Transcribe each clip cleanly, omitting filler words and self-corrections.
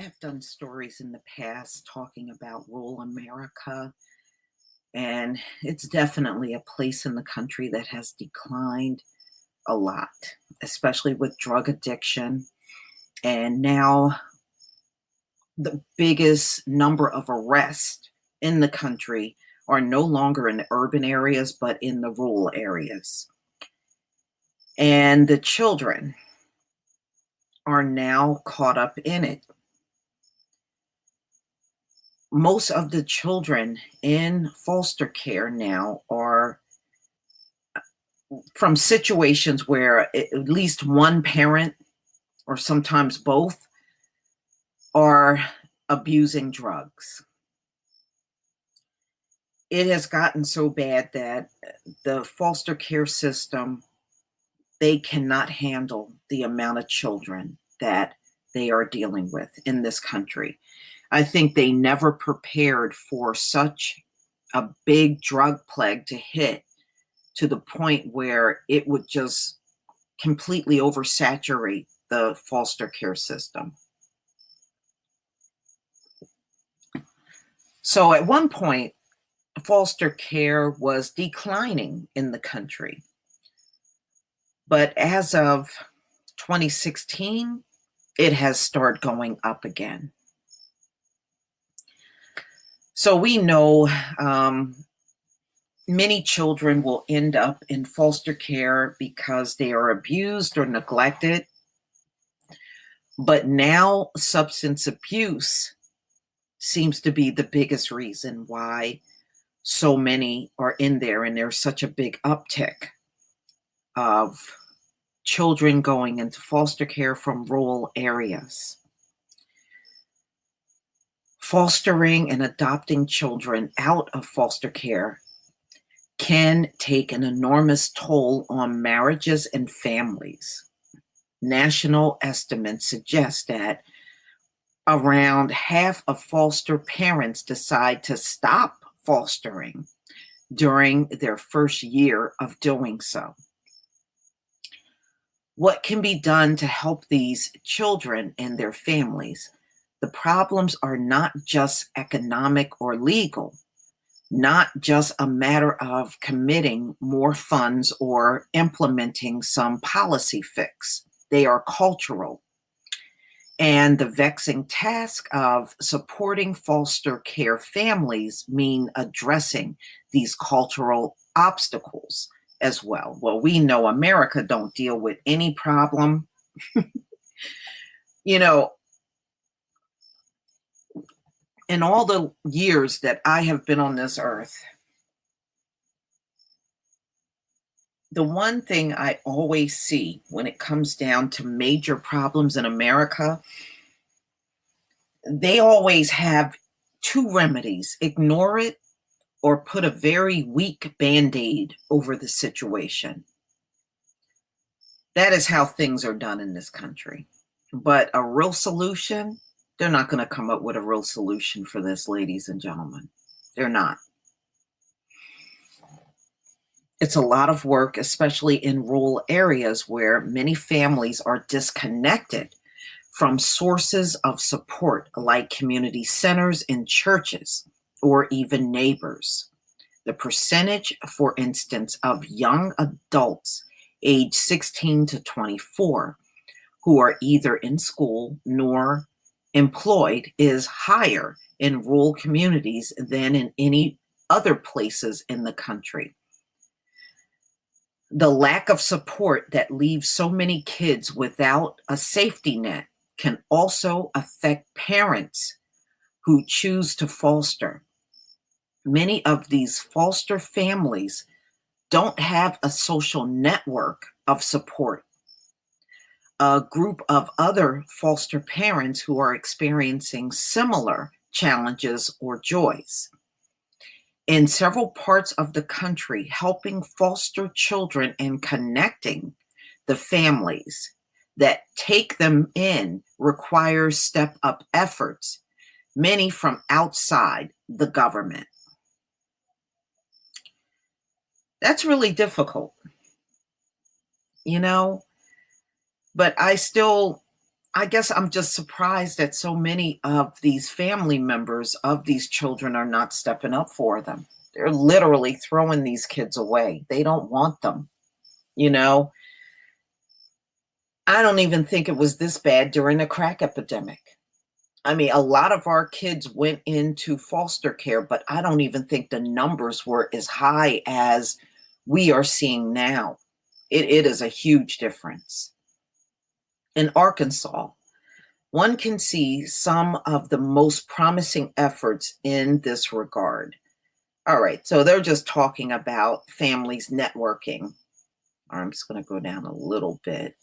I have done stories in the past talking about rural America, and it's definitely a place in the country that has declined a lot, especially with drug addiction. And now the biggest number of arrests in the country are no longer in the urban areas, but in the rural areas. And the children are now caught up in it. Most of the children in foster care now are from situations where at least one parent or sometimes both are abusing drugs. It has gotten so bad that the foster care system, they cannot handle the amount of children that they are dealing with in this country. I think they never prepared for such a big drug plague to hit, to the point where it would just completely oversaturate the foster care system. So at one point, foster care was declining in the country. But as of 2016, it has started going up again. So we know many children will end up in foster care because they are abused or neglected. But now substance abuse seems to be the biggest reason why so many are in there, and there's such a big uptick of children going into foster care from rural areas. Fostering and adopting children out of foster care can take an enormous toll on marriages and families. National estimates suggest that around half of foster parents decide to stop fostering during their first year of doing so. What can be done to help these children and their families? The problems are not just economic or legal, not just a matter of committing more funds or implementing some policy fix. They are cultural. And the vexing task of supporting foster care families mean addressing these cultural obstacles as well. Well, we know America don't deal with any problem. You know, in all the years that I have been on this earth, the one thing I always see when it comes down to major problems in America, they always have two remedies: ignore it or put a very weak band-aid over the situation. That is how things are done in this country. But a real solution, they're not going to come up with a real solution for this, ladies and gentlemen. They're not. It's a lot of work, especially in rural areas where many families are disconnected from sources of support like community centers and churches, or even neighbors. The percentage, for instance, of young adults age 16 to 24 who are either in school nor employed is higher in rural communities than in any other places in the country. The lack of support that leaves so many kids without a safety net can also affect parents who choose to foster. Many of these foster families don't have a social network of support, a group of other foster parents who are experiencing similar challenges or joys. In several parts of the country, helping foster children and connecting the families that take them in requires step up efforts, many from outside the government. That's really difficult, you know, but I still I guess I'm just surprised that so many of these family members of these children are not stepping up for them. They're literally throwing these kids away. They don't want them, you know? I don't even think it was this bad during the crack epidemic. I mean, a lot of our kids went into foster care, but I don't even think the numbers were as high as we are seeing now. It is a huge difference. In Arkansas, one can see some of the most promising efforts in this regard. All right, so they're just talking about families networking. I'm just going to go down a little bit.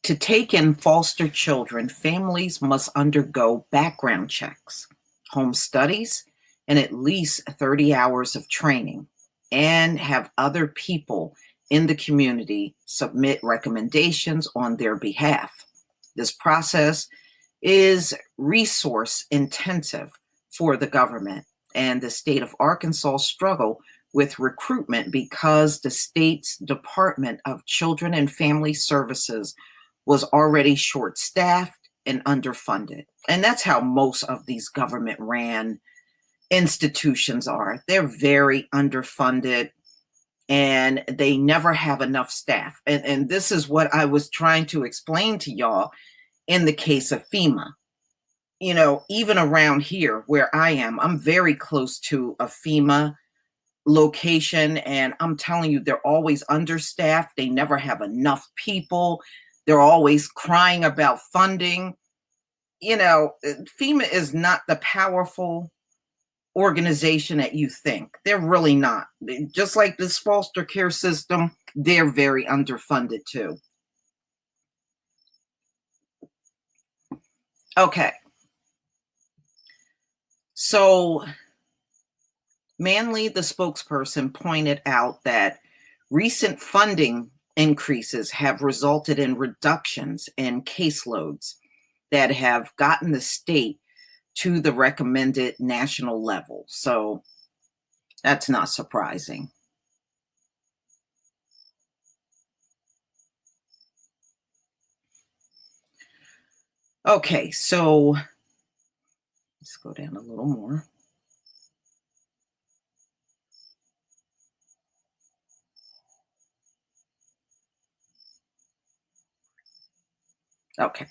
To take in foster children, families must undergo background checks, home studies, and at least 30 hours of training, and have other people in the community submit recommendations on their behalf. This process is resource intensive for the government, and the state of Arkansas struggle with recruitment because the state's Department of Children and Family Services was already short staffed and underfunded. And that's how most of these government ran institutions are. They're very underfunded and they never have enough staff. And this is what I was trying to explain to y'all in the case of FEMA. You know, even around here where I am, I'm very close to a FEMA location, and I'm telling you, they're always understaffed. They never have enough people. They're always crying about funding. You know, FEMA is not the powerful organization that you think. They're really not. Just like this foster care system, they're very underfunded too. Okay. So Manley, the spokesperson, pointed out that recent funding increases have resulted in reductions in caseloads that have gotten the state to the recommended national level. So that's not surprising. Okay, so let's go down a little more. Okay.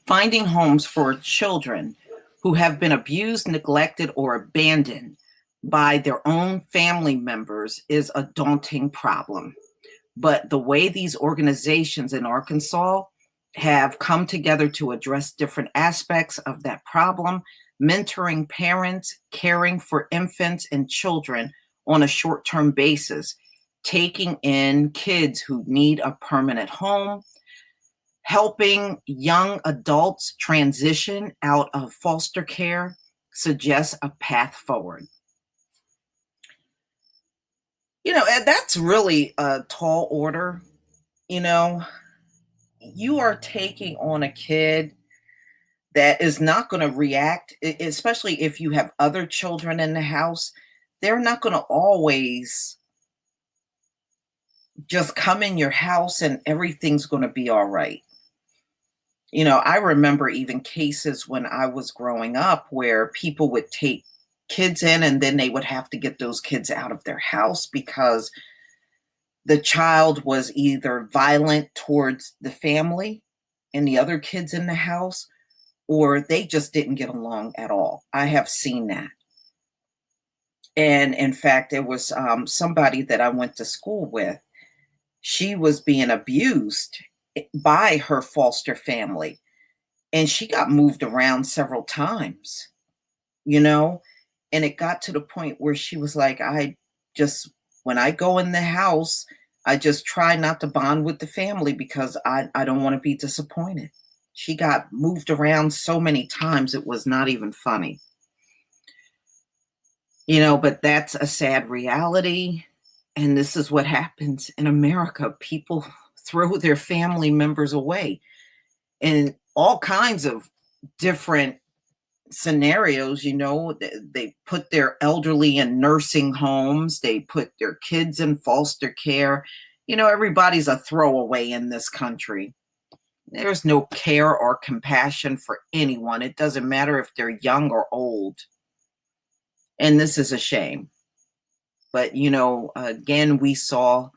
Finding homes for children who have been abused, neglected, or abandoned by their own family members is a daunting problem. But the way these organizations in Arkansas have come together to address different aspects of that problem, mentoring parents, caring for infants and children on a short term basis, taking in kids who need a permanent home, helping young adults transition out of foster care suggests a path forward. You know, and that's really a tall order. You know, you are taking on a kid that is not going to react, especially if you have other children in the house. They're not going to always just come in your house and everything's going to be all right. You know, I remember even cases when I was growing up where people would take kids in and then they would have to get those kids out of their house because the child was either violent towards the family and the other kids in the house, or they just didn't get along at all. I have seen that. And in fact, there was somebody that I went to school with. She was being abused by her foster family, and she got moved around several times, you know? And it got to the point where she was like, I just, when I go in the house, I just try not to bond with the family because I don't want to be disappointed. She got moved around so many times, it was not even funny. You know, but that's a sad reality. And this is what happens in America. People throw their family members away in all kinds of different scenarios. You know, they put their elderly in nursing homes, they put their kids in foster care, Everybody's a throwaway in this country. There's no care or compassion for anyone. It doesn't matter if they're young or old. And this is a shame. But, again, we saw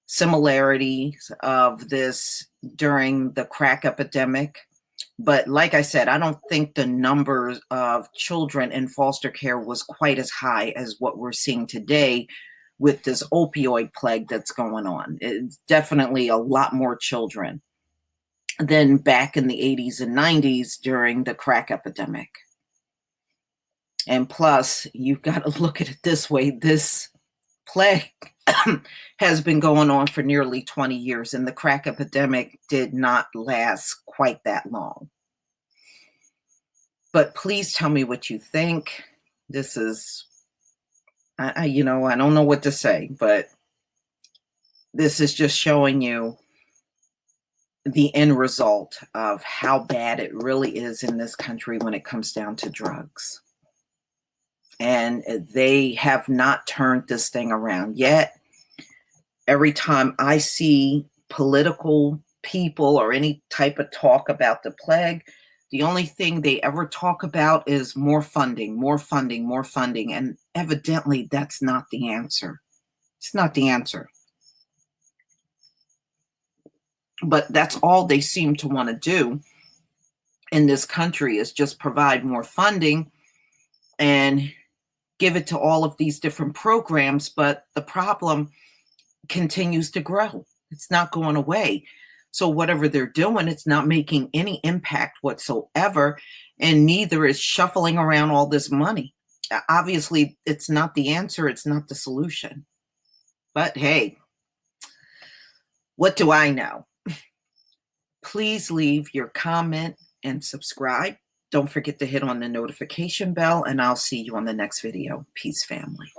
similarities of this during the crack epidemic. But like I said, I don't think the numbers of children in foster care was quite as high as what we're seeing today with this opioid plague that's going on. It's definitely a lot more children than back in the 80s and 90s during the crack epidemic. And plus, you've got to look at it this way. This plague has been going on for nearly 20 years, and the crack epidemic did not last quite that long. But please tell me what you think. This is, I don't know what to say, but this is just showing you the end result of how bad it really is in this country when it comes down to drugs. And they have not turned this thing around yet. Every time I see political people or any type of talk about the plague, the only thing they ever talk about is more funding, more funding, more funding. And evidently, that's not the answer. It's not the answer. But that's all they seem to want to do in this country, is just provide more funding and give it to all of these different programs. But the problem continues to grow. It's not going away. So whatever they're doing, it's not making any impact whatsoever, and neither is shuffling around all this money. Obviously, it's not the answer. It's not the solution. But hey, what do I know? Please leave your comment and subscribe. Don't forget to hit on the notification bell, and I'll see you on the next video. Peace, family.